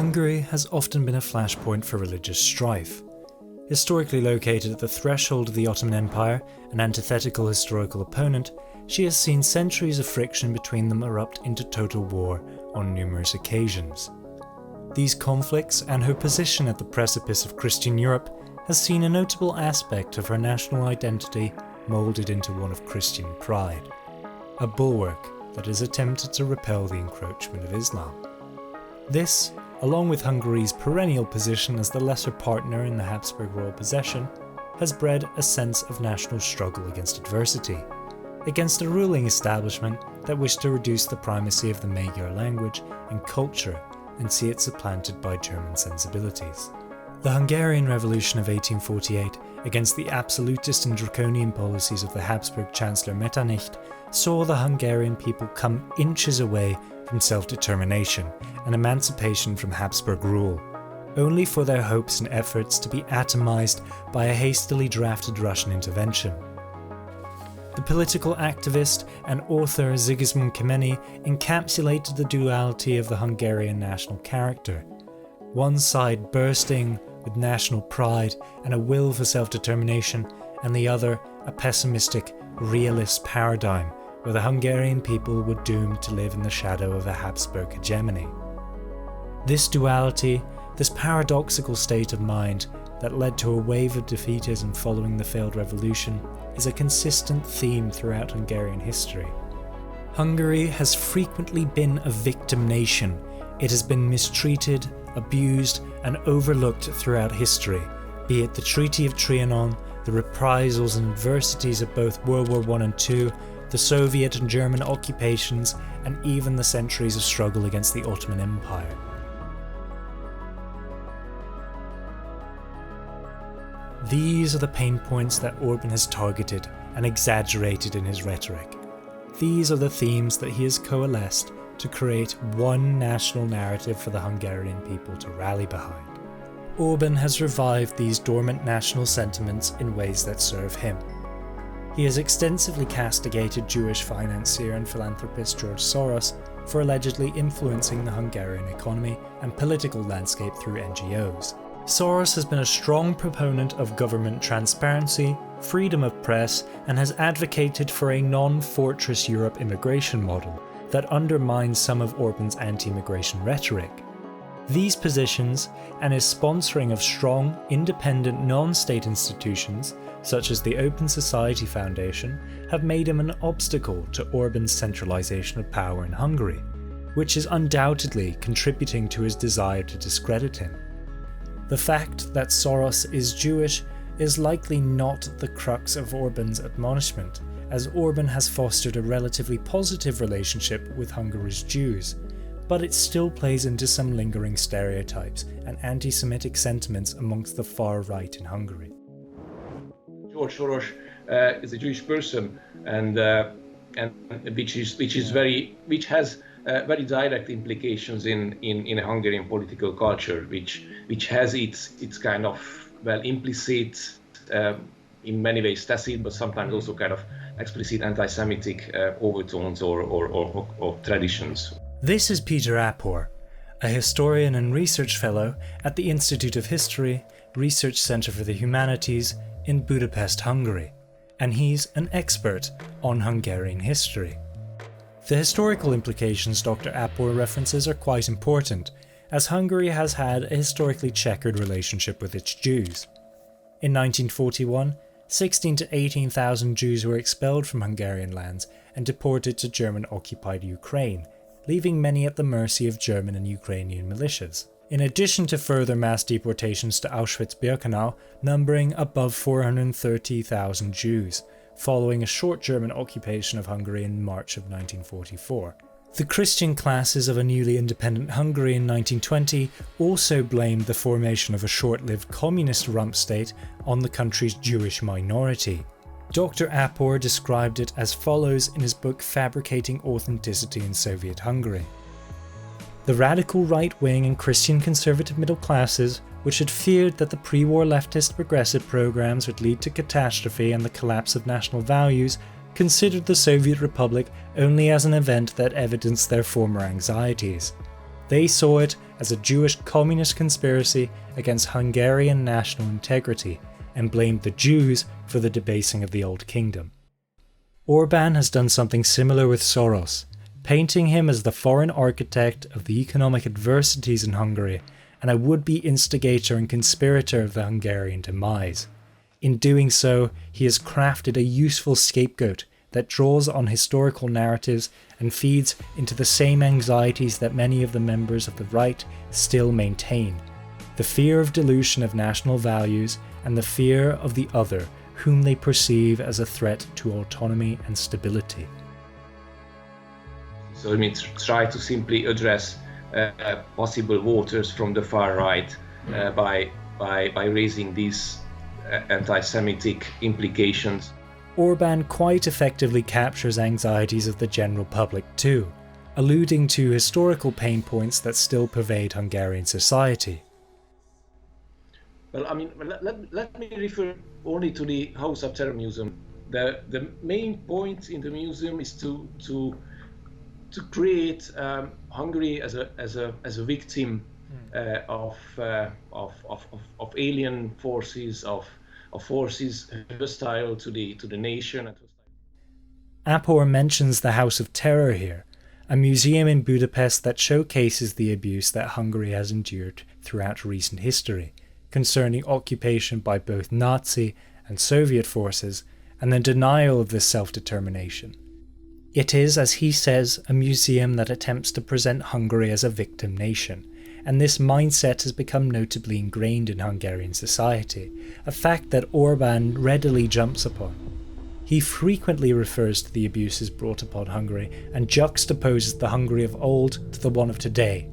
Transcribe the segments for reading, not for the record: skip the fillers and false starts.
Hungary has often been a flashpoint for religious strife. Historically located at the threshold of the Ottoman Empire, an antithetical historical opponent, she has seen centuries of friction between them erupt into total war on numerous occasions. These conflicts and her position at the precipice of Christian Europe has seen a notable aspect of her national identity moulded into one of Christian pride, a bulwark that has attempted to repel the encroachment of Islam. This, along with Hungary's perennial position as the lesser partner in the Habsburg royal possession, has bred a sense of national struggle against adversity, against a ruling establishment that wished to reduce the primacy of the Magyar language and culture and see it supplanted by German sensibilities. The Hungarian Revolution of 1848, against the absolutist and draconian policies of the Habsburg Chancellor Metternich, saw the Hungarian people come inches away from self-determination and emancipation from Habsburg rule, only for their hopes and efforts to be atomized by a hastily drafted Russian intervention. The political activist and author Sigismund Kemeny encapsulated the duality of the Hungarian national character, one side bursting with national pride and a will for self-determination, and the other a pessimistic, realist paradigm where the Hungarian people were doomed to live in the shadow of a Habsburg hegemony. This duality, this paradoxical state of mind that led to a wave of defeatism following the failed revolution, is a consistent theme throughout Hungarian history. Hungary has frequently been a victim nation. It has been mistreated, abused, and overlooked throughout history, be it the Treaty of Trianon, the reprisals and adversities of both World War I and II, the Soviet and German occupations, and even the centuries of struggle against the Ottoman Empire. These are the pain points that Orban has targeted and exaggerated in his rhetoric. These are the themes that he has coalesced to create one national narrative for the Hungarian people to rally behind. Orban has revived these dormant national sentiments in ways that serve him. He has extensively castigated Jewish financier and philanthropist George Soros for allegedly influencing the Hungarian economy and political landscape through NGOs. Soros has been a strong proponent of government transparency, freedom of press, and has advocated for a non-fortress Europe immigration model that undermines some of Orban's anti-immigration rhetoric. These positions, and his sponsoring of strong, independent non-state institutions, such as the Open Society Foundation, have made him an obstacle to Orban's centralization of power in Hungary, which is undoubtedly contributing to his desire to discredit him. The fact that Soros is Jewish is likely not the crux of Orban's admonishment, as Orban has fostered a relatively positive relationship with Hungary's Jews, but it still plays into some lingering stereotypes and anti-Semitic sentiments amongst the far right in Hungary. George Soros is a Jewish person, and which has very direct implications in a Hungarian political culture, which has its kind of implicit, in many ways tacit, but sometimes also kind of explicit anti-Semitic overtones or traditions. This is Peter Apor, a historian and research fellow at the Institute of History, Research Centre for the Humanities in Budapest, Hungary, and he's an expert on Hungarian history. The historical implications Dr. Apor references are quite important, as Hungary has had a historically checkered relationship with its Jews. In 1941, 16,000 to 18,000 Jews were expelled from Hungarian lands and deported to German-occupied Ukraine, leaving many at the mercy of German and Ukrainian militias. In addition to further mass deportations to Auschwitz-Birkenau, numbering above 430,000 Jews, following a short German occupation of Hungary in March of 1944. The Christian classes of a newly independent Hungary in 1920 also blamed the formation of a short-lived communist rump state on the country's Jewish minority. Dr. Apor described it as follows in his book Fabricating Authenticity in Soviet Hungary. The radical right-wing and Christian conservative middle classes, which had feared that the pre-war leftist progressive programs would lead to catastrophe and the collapse of national values, considered the Soviet Republic only as an event that evidenced their former anxieties. They saw it as a Jewish communist conspiracy against Hungarian national integrity and blamed the Jews for the debasing of the Old Kingdom. Orbán has done something similar with Soros, painting him as the foreign architect of the economic adversities in Hungary and a would-be instigator and conspirator of the Hungarian demise. In doing so, he has crafted a useful scapegoat that draws on historical narratives and feeds into the same anxieties that many of the members of the right still maintain: the fear of dilution of national values and the fear of the other, whom they perceive as a threat to autonomy and stability. So it means try to simply address possible voters from the far right by raising these anti-Semitic implications. Orbán quite effectively captures anxieties of the general public too, alluding to historical pain points that still pervade Hungarian society. Well, I mean, let me refer only to the House of Terror Museum. The main point in the museum is to create Hungary as a victim of alien forces, of forces hostile to the nation. Apor mentions the House of Terror here, a museum in Budapest that showcases the abuse that Hungary has endured throughout recent history, concerning occupation by both Nazi and Soviet forces, and the denial of this self-determination. It is, as he says, a museum that attempts to present Hungary as a victim nation, and this mindset has become notably ingrained in Hungarian society, a fact that Orbán readily jumps upon. He frequently refers to the abuses brought upon Hungary and juxtaposes the Hungary of old to the one of today,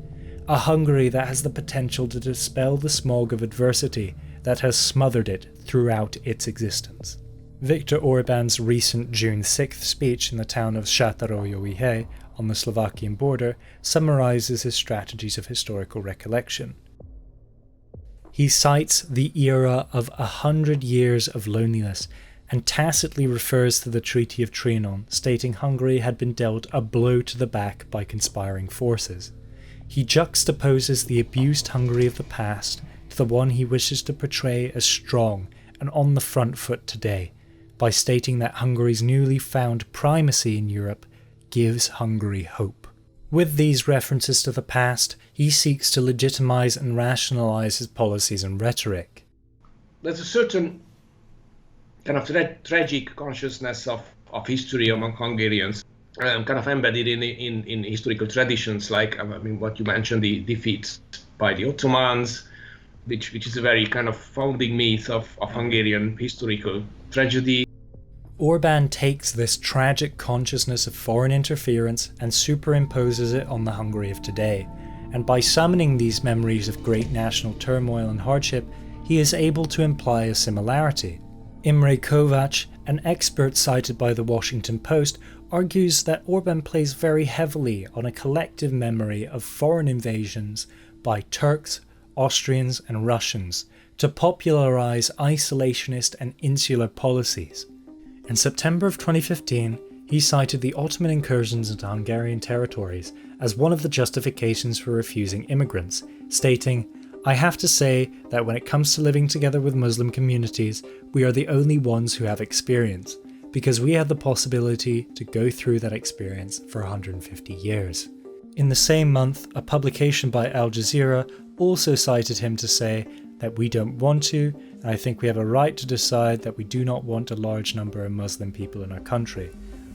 a Hungary that has the potential to dispel the smog of adversity that has smothered it throughout its existence. Viktor Orbán's recent June 6th speech in the town of Sátoraljaújhely on the Slovakian border summarizes his strategies of historical recollection. He cites the era of 100 years of loneliness and tacitly refers to the Treaty of Trianon, stating Hungary had been dealt a blow to the back by conspiring forces. He juxtaposes the abused Hungary of the past to the one he wishes to portray as strong and on the front foot today, by stating that Hungary's newly found primacy in Europe gives Hungary hope. With these references to the past, he seeks to legitimize and rationalize his policies and rhetoric. There's a certain kind of tragic consciousness of history among Hungarians, kind of embedded in historical traditions, like, I mean, what you mentioned, the defeat by the Ottomans, which is a very kind of founding myth of Hungarian historical tragedy. Orbán takes this tragic consciousness of foreign interference and superimposes it on the Hungary of today, and by summoning these memories of great national turmoil and hardship, he is able to imply a similarity. Imre Kovács, an expert cited by the Washington Post, argues that Orbán plays very heavily on a collective memory of foreign invasions by Turks, Austrians and Russians to popularize isolationist and insular policies. In September of 2015, he cited the Ottoman incursions into Hungarian territories as one of the justifications for refusing immigrants, stating, "I have to say that when it comes to living together with Muslim communities, we are the only ones who have experience, because we had the possibility to go through that experience for 150 years. In the same month, a publication by Al Jazeera also cited him to say that we don't want to, and I think we have a right to decide that we do not want a large number of Muslim people in our country,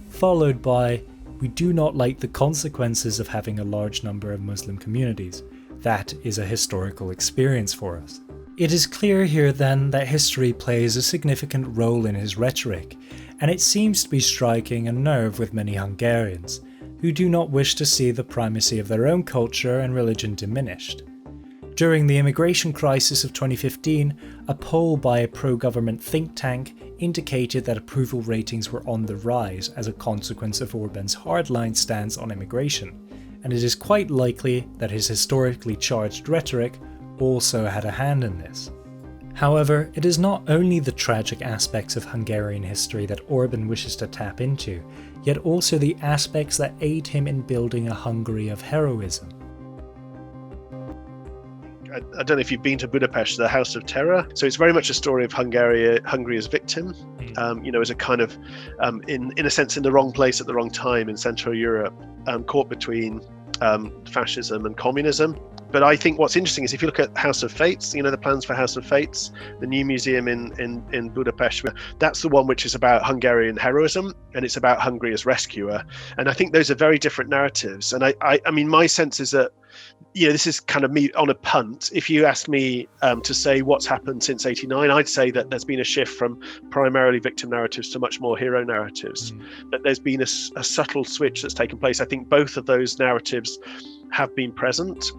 followed by, we do not like the consequences of having a large number of Muslim communities. That is a historical experience for us. It is clear here then that history plays a significant role in his rhetoric, and it seems to be striking a nerve with many Hungarians, who do not wish to see the primacy of their own culture and religion diminished. During the immigration crisis of 2015, a poll by a pro-government think tank indicated that approval ratings were on the rise as a consequence of Orbán's hardline stance on immigration, and it is quite likely that his historically charged rhetoric also had a hand in this. However, it is not only the tragic aspects of Hungarian history that Orbán wishes to tap into, yet also the aspects that aid him in building a Hungary of heroism. I don't know if you've been to Budapest, the House of Terror. So it's very much a story of Hungary as victim, as a kind of, in a sense, in the wrong place at the wrong time in Central Europe, caught between fascism and communism. But I think what's interesting is if you look at House of Fates, the plans for House of Fates, the new museum in Budapest, that's the one which is about Hungarian heroism, and it's about Hungary as rescuer. And I think those are very different narratives. And I mean, my sense is that, this is kind of me on a punt. If you ask me to say what's happened since '89, I'd say that there's been a shift from primarily victim narratives to much more hero narratives, that there's been a subtle switch that's taken place. I think both of those narratives have been present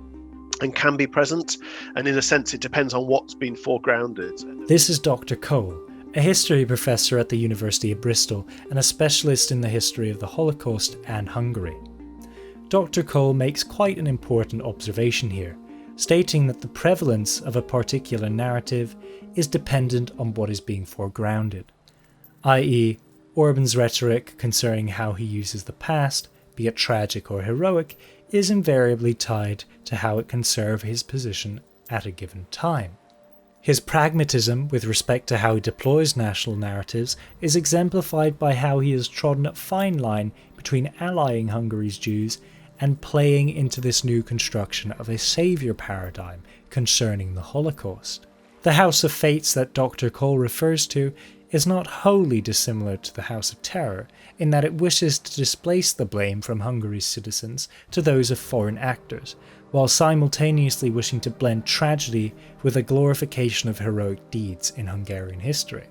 and can be present, and in a sense it depends on what's been foregrounded. This is Dr. Cole, a history professor at the University of Bristol and a specialist in the history of the Holocaust and Hungary. Dr. Cole makes quite an important observation here, stating that the prevalence of a particular narrative is dependent on what is being foregrounded, i.e. Orban's rhetoric concerning how he uses the past, be it tragic or heroic, is invariably tied to how it can serve his position at a given time. His pragmatism with respect to how he deploys national narratives is exemplified by how he has trodden a fine line between allying Hungary's Jews and playing into this new construction of a saviour paradigm concerning the Holocaust. The House of Fates that Dr. Cole refers to is not wholly dissimilar to the House of Terror in that it wishes to displace the blame from Hungary's citizens to those of foreign actors, while simultaneously wishing to blend tragedy with a glorification of heroic deeds in Hungarian history.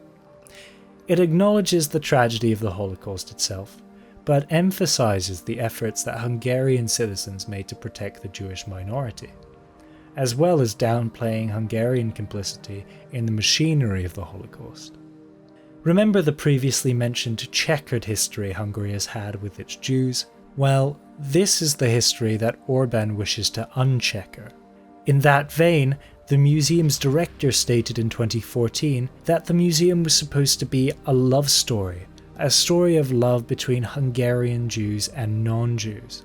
It acknowledges the tragedy of the Holocaust itself, but emphasises the efforts that Hungarian citizens made to protect the Jewish minority, as well as downplaying Hungarian complicity in the machinery of the Holocaust. Remember the previously mentioned checkered history Hungary has had with its Jews? Well, this is the history that Orbán wishes to unchecker. In that vein, the museum's director stated in 2014 that the museum was supposed to be a love story, a story of love between Hungarian Jews and non-Jews.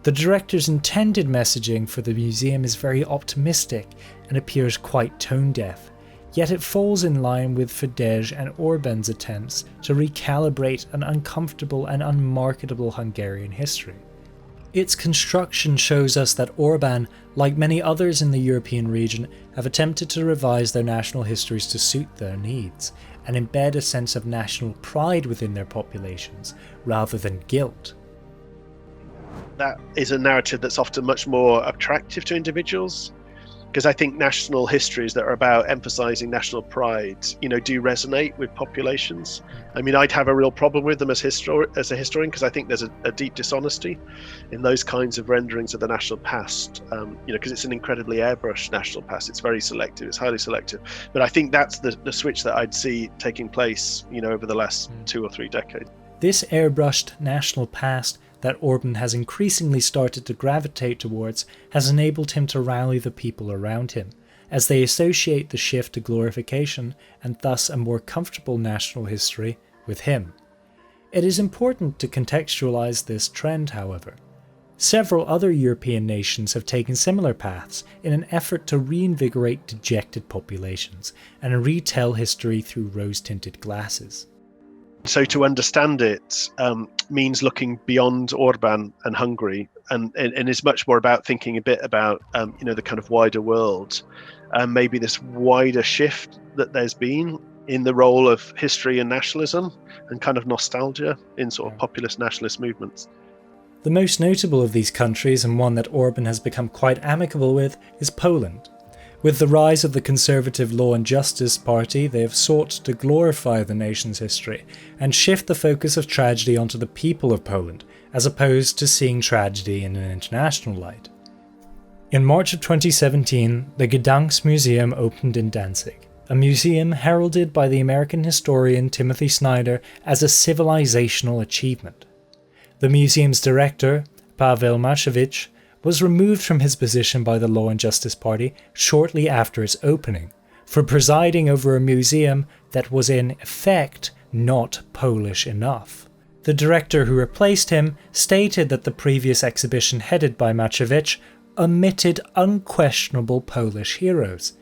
The director's intended messaging for the museum is very optimistic and appears quite tone-deaf, yet it falls in line with Fidesz and Orbán's attempts to recalibrate an uncomfortable and unmarketable Hungarian history. Its construction shows us that Orbán, like many others in the European region, have attempted to revise their national histories to suit their needs, and embed a sense of national pride within their populations, rather than guilt. That is a narrative that's often much more attractive to individuals, because I think national histories that are about emphasizing national pride, do resonate with populations. I mean, I'd have a real problem with them as a historian, because I think there's a deep dishonesty in those kinds of renderings of the national past, because it's an incredibly airbrushed national past. It's very selective, it's highly selective. But I think that's the switch that I'd see taking place, over the last 2 or 3 decades. This airbrushed national past that Orbán has increasingly started to gravitate towards has enabled him to rally the people around him, as they associate the shift to glorification, and thus a more comfortable national history, with him. It is important to contextualize this trend, however. Several other European nations have taken similar paths in an effort to reinvigorate dejected populations and retell history through rose-tinted glasses. So to understand it means looking beyond Orbán and Hungary, and is much more about thinking a bit about the kind of wider world, and maybe this wider shift that there's been in the role of history and nationalism and kind of nostalgia in sort of populist nationalist movements. The most notable of these countries, and one that Orbán has become quite amicable with, is Poland. With the rise of the Conservative Law and Justice Party, they have sought to glorify the nation's history and shift the focus of tragedy onto the people of Poland, as opposed to seeing tragedy in an international light. In March of 2017, the Gedanksmuseum opened in Danzig, a museum heralded by the American historian Timothy Snyder as a civilizational achievement. The museum's director, Paweł Maszewicz, was removed from his position by the Law and Justice Party shortly after its opening, for presiding over a museum that was in effect not Polish enough. The director who replaced him stated that the previous exhibition headed by Maszewicz omitted unquestionable Polish heroes.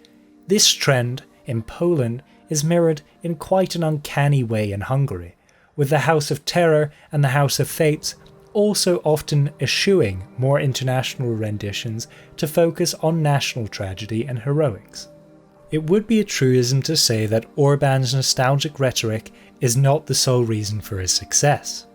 This trend in Poland is mirrored in quite an uncanny way in Hungary, with the House of Terror and the House of Fates also often eschewing more international renditions to focus on national tragedy and heroics. It would be a truism to say that Orbán's nostalgic rhetoric is not the sole reason for his success.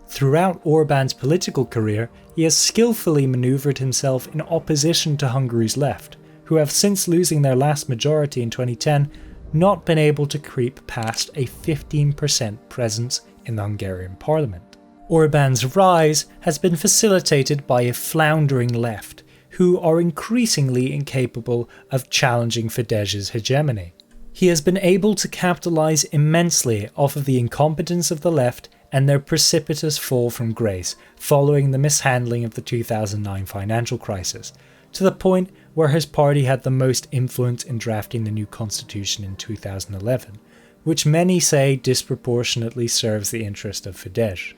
Throughout Orbán's political career, he has skillfully manoeuvred himself in opposition to Hungary's left, who have since losing their last majority in 2010 not been able to creep past a 15% presence in the Hungarian parliament. Orbán's rise has been facilitated by a floundering left, who are increasingly incapable of challenging Fidesz's hegemony. He has been able to capitalise immensely off of the incompetence of the left and their precipitous fall from grace following the mishandling of the 2009 financial crisis, to the point where his party had the most influence in drafting the new constitution in 2011, which many say disproportionately serves the interest of Fidesz.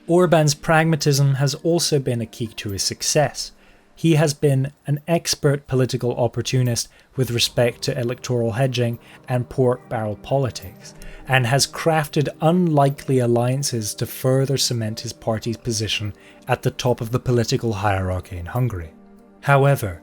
Orbán's pragmatism has also been a key to his success. He has been an expert political opportunist with respect to electoral hedging and pork barrel politics, and has crafted unlikely alliances to further cement his party's position at the top of the political hierarchy in Hungary. However,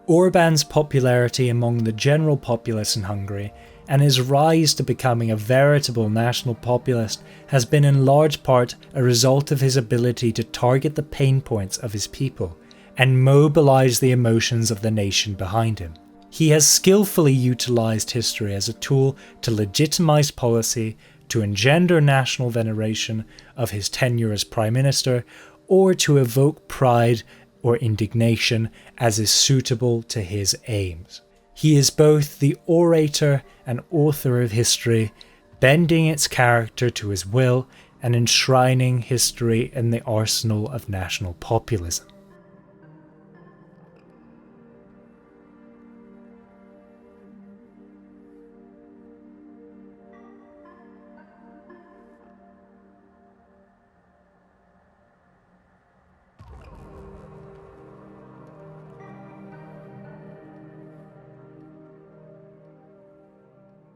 Orbán's popularity among the general populace in Hungary and his rise to becoming a veritable national populist has been in large part a result of his ability to target the pain points of his people and mobilise the emotions of the nation behind him. He has skillfully utilised history as a tool to legitimise policy, to engender national veneration of his tenure as Prime Minister, or to evoke pride or indignation as is suitable to his aims. He is both the orator and author of history, bending its character to his will and enshrining history in the arsenal of national populism.